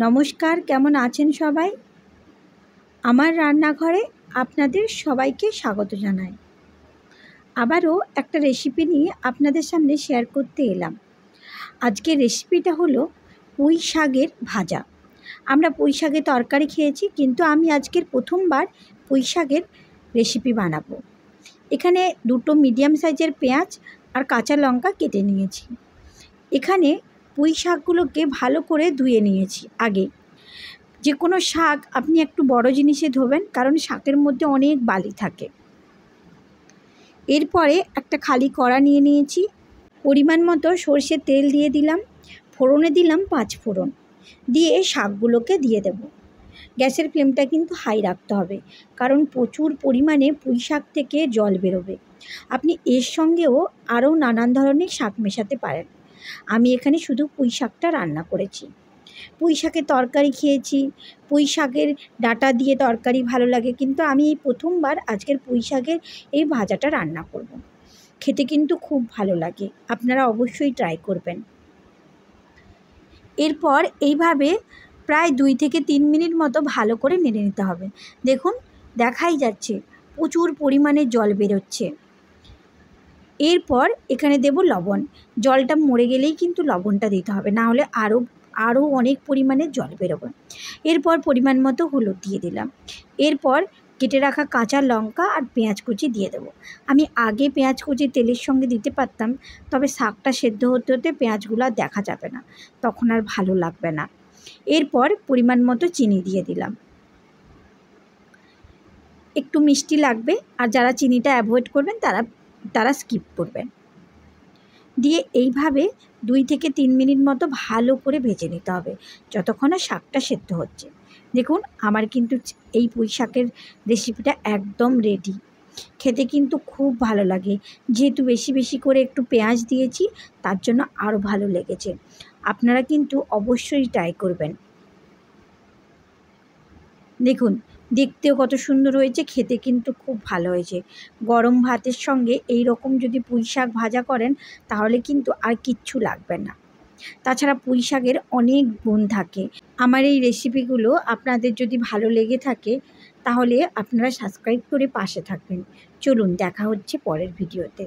নমস্কার, কেমন আছেন সবাই? আমার রান্নাঘরে আপনাদের সবাইকে স্বাগত জানাই। আবারও একটা রেসিপি নিয়ে আপনাদের সামনে শেয়ার করতে এলাম। আজকের রেসিপিটা হলো পুঁই শাকের ভাজা। আমরা পুঁই শাকের তরকারি খেয়েছি, কিন্তু আমি আজকের প্রথমবার পুঁই শাকের রেসিপি বানাবো। এখানে দুটো মিডিয়াম সাইজের পেঁয়াজ আর কাঁচা লঙ্কা কেটে নিয়েছি। এখানে পুঁই শাকগুলোকে ভালো করে ধুয়ে নিয়েছি আগে। যে কোনো শাক আপনি একটু বড় জিনিসে ধোবেন, কারণ শাকের মধ্যে অনেক বালি থাকে। এরপরে একটা খালি কড়া নিয়ে নিয়েছি, পরিমাণ মতো সরষের তেল দিয়ে দিলাম, ফোড়নে দিলাম 5 ফোড়ন, দিয়ে শাকগুলোকে দিয়ে দেব। গ্যাসের ফ্লেমটা কিন্তু হাই রাখতে হবে, কারণ প্রচুর পরিমাণে পুঁই শাক থেকে জল বেরোবে। আপনি এর সঙ্গেও আরও নানান ধরনের শাক মেশাতে পারেন। আমি এখানে শুধু পুঁই শাকটা রান্না করেছি। পুঁই শাকের তরকারি খেয়েছি, পুঁই শাকের ডাঁটা দিয়ে তরকারি ভালো লাগে, কিন্তু আমি এই প্রথমবার আজকের পুঁই শাকের এই ভাজাটা রান্না করব। খেতে কিন্তু খুব ভালো লাগে, আপনারা অবশ্যই ট্রাই করবেন। এরপর এইভাবে প্রায় 2 থেকে 3 মিনিট মতো ভালো করে নেড়ে নিতে হবে। দেখুন, দেখাই যাচ্ছে প্রচুর পরিমাণে জল বেরোচ্ছে। এরপর এখানে দেব লবণ। জলটা মরে গেলেই কিন্তু লবণটা দিতে হবে, না হলে আরও অনেক পরিমাণে জল বেরোবে। এরপর পরিমাণ মতো হলুদ দিয়ে দিলাম। এরপর কেটে রাখা কাঁচা লঙ্কা আর পেঁয়াজ কুচি দিয়ে দেবো। আমি আগে পেঁয়াজ কুচি তেলের সঙ্গে দিতে পারতাম, তবে শাকটা সেদ্ধ হতে হতে পেঁয়াজগুলো আর দেখা যাবে না, তখন আর ভালো লাগবে না। এরপর পরিমাণ মতো চিনি দিয়ে দিলাম। একটু মিষ্টি লাগবে, আর যারা চিনিটা অ্যাভয়েড করবেন তারা স্কিপ করবেন। দিয়ে এইভাবে 2 থেকে 3 মিনিট মতো ভালো করে ভেজে নিতে হবে, যতক্ষণ না শাকটা সেদ্ধ হচ্ছে। দেখুন, আমার কিন্তু এই পুঁই শাকের রেসিপিটা একদম রেডি। খেতে কিন্তু খুব ভালো লাগে, যেহেতু বেশি বেশি করে একটু পেঁয়াজ দিয়েছি, তার জন্য আরও ভালো লেগেছে। আপনারা কিন্তু অবশ্যই ট্রাই করবেন। দেখুন, দেখতেও কত সুন্দর হয়েছে, খেতে কিন্তু খুব ভালো হয়েছে। গরম ভাতের সঙ্গে এই রকম যদি পুঁই শাক ভাজা করেন, তাহলে কিন্তু আর কিচ্ছু লাগবে না। তাছাড়া পুঁই শাকের অনেক গুণ থাকে। আমার এই রেসিপিগুলো আপনাদের যদি ভালো লেগে থাকে, তাহলে আপনারা সাবস্ক্রাইব করে পাশে থাকবেন। চলুন, দেখা হচ্ছে পরের ভিডিওতে।